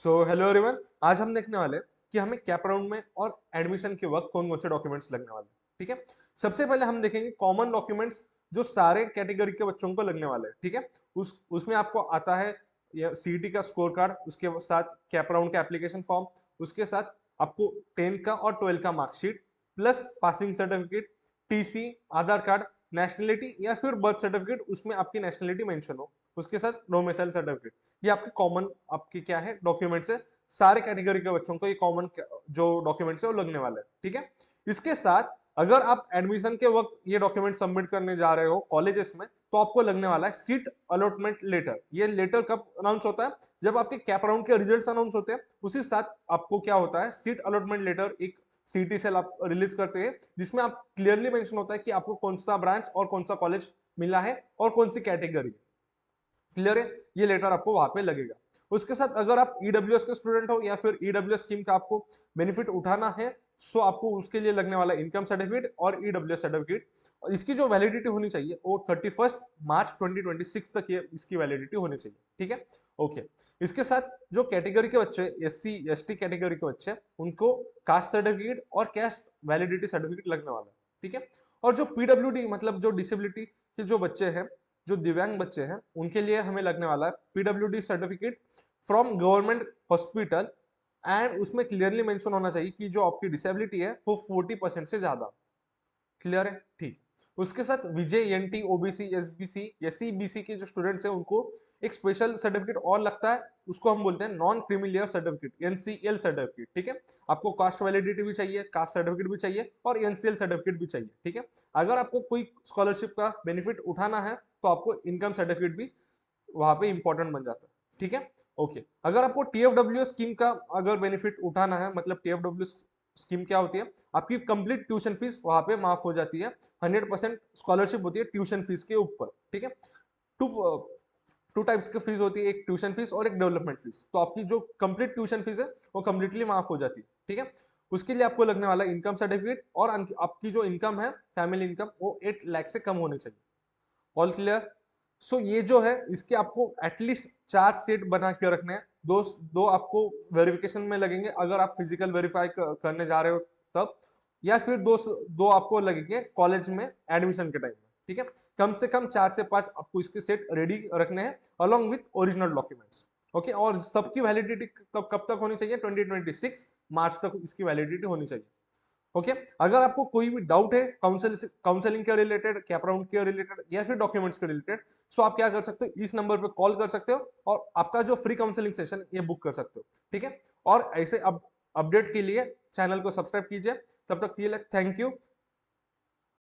So hello everyone, आज हम देखने वाले हैं कि हमें कैप राउंड में और एडमिशन के वक्त कौन कौन से डॉक्यूमेंट्स लगने वाले हैं। ठीक है। सबसे पहले हम देखेंगे कॉमन डॉक्यूमेंट्स जो सारे कैटेगरी के बच्चों को लगने वाले हैं। ठीक है। उसमें आपको आता है सीईटी का स्कोर कार्ड, उसके साथ कैप राउंड का एप्लीकेशन फॉर्म, उसके साथ आपको 10th का और 12th का marksheet plus passing certificate, TC, Aadhaar card, nationality या फिर बर्थ सर्टिफिकेट उसमें आपकी नेशनलिटी मेंशन हो, उसके साथ डोमिसाइल सर्टिफिकेट। ये आपके कॉमन आपके क्या है डॉक्यूमेंट्स है। सारे कैटेगरी के बच्चों को ये कॉमन जो डॉक्यूमेंट्स है वो लगने वाले हैं। ठीक है। इसके साथ अगर आप एडमिशन के वक्त ये डॉक्यूमेंट सबमिट करने जा रहे हो कॉलेजेस में, तो आपको लगने वाला है सीट अलॉटमेंट लेटर। ये लेटर कब अनाउंस होता है? जब आपके कैप राउंड के रिजल्ट्स अनाउंस होते हैं, उसी साथ आपको क्या होता है, सीट अलॉटमेंट लेटर एक सीटी से आप रिलीज करते हैं, जिसमें आप क्लियरली मेंशन होता है कि आपको कौन सा ब्रांच और कौन सा कॉलेज मिला है और कौन सी कैटेगरी। क्लियर है? ये लेटर आपको वहां पे लगेगा। उसके साथ अगर आप ईडब्ल्यूएस के स्टूडेंट हो या फिर ईडब्ल्यूएस स्कीम का आपको बेनिफिट उठाना है, सो आपको उसके लिए लगने वाला इनकम सर्टिफिकेट और ईडब्ल्यूएस सर्टिफिकेट। और इसकी जो वैलिडिटी होनी चाहिए वो 31 मार्च 2026 तक ये इसकी वैलिडिटी होनी चाहिए। ठीक है। ओके। इसके साथ जो कैटेगरी के बच्चे एससी एसटी कैटेगरी के बच्चे, उनको कास्ट सर्टिफिकेट और कैस्ट वैलिडिटी सर्टिफिकेट लगने वाला है। ठीक है। और जो पीडब्ल्यूडी मतलब जो डिसेबिलिटी के जो बच्चे हैं, जो दिव्यांग बच्चे हैं, उनके लिए हमें लगने वाला है PWD certificate from government hospital. And उसमें क्लियरली मेंशन होना चाहिए कि जो आपकी डिसेबिलिटी है वो 40% से ज्यादा। क्लियर है? ठीक। उसके साथ VJ NT OBC SBC SC BC के जो स्टूडेंट्स हैं, उनको एक स्पेशल सर्टिफिकेट और लगता है, उसको हम बोलते हैं non creamy layer certificate, NCL certificate. ठीक है। आपको कास्ट वैलिडिटी भी चाहिए, कास्ट सर्टिफिकेट भी चाहिए और एनसीएल सर्टिफिकेट भी चाहिए। ठीक है। अगर आपको कोई स्कॉलरशिप का बेनिफिट उठाना है, तो आपको इनकम सर्टिफिकेट भी वहां पे इंपॉर्टेंट बन जाता है। ठीक है। ओके। अगर आपको टीएफडब्ल्यू स्कीम का अगर बेनिफिट उठाना है, मतलब टीएफडब्ल्यू स्कीम क्या होती है, आपकी कंप्लीट ट्यूशन फीस वहां पे माफ हो जाती है। 100% स्कॉलरशिप होती है ट्यूशन फीस के ऊपर। ठीक है। टू टू टाइप्स की फीस होती है, एक ट्यूशन फीस और एक डेवलपमेंट फीस। तो आपकी जो कंप्लीट ट्यूशन फीस है वो कंप्लीटली माफ हो जाती है। ठीक है। उसके लिए आपको लगने वाला इनकम सर्टिफिकेट और आपकी जो इनकम है, फैमिली इनकम, वो 8 लाख से कम होनी चाहिए। All clear? सो ये जो है, इसके आपको एटलीस्ट 4 सेट बना के रखने हैं। दो दो आपको वेरिफिकेशन में लगेंगे अगर आप फिजिकल वेरीफाई करने जा रहे हो तब, या फिर दो आपको लगेंगे कॉलेज में एडमिशन के टाइम में। ठीक है। कम से कम 4 से 5 आपको इसके सेट रेडी रखने हैं along with original documents. Okay. और सबकी वैलिडिटी कब तक होनी चाहिए? 2026 मार्च तक इसकी वैलिडिटी होनी चाहिए। ओके। अगर आपको कोई भी डाउट है काउंसलिंग के रिलेटेड, कैप राउंड के रिलेटेड या फिर डॉक्यूमेंट्स के रिलेटेड, सो आप क्या कर सकते हो, इस नंबर पे कॉल कर सकते हो और आपका जो फ्री काउंसलिंग सेशन ये बुक कर सकते हो। ठीक है। और ऐसे अपडेट के लिए चैनल को सब्सक्राइब कीजिए। तब तक के लिए थैंक यू।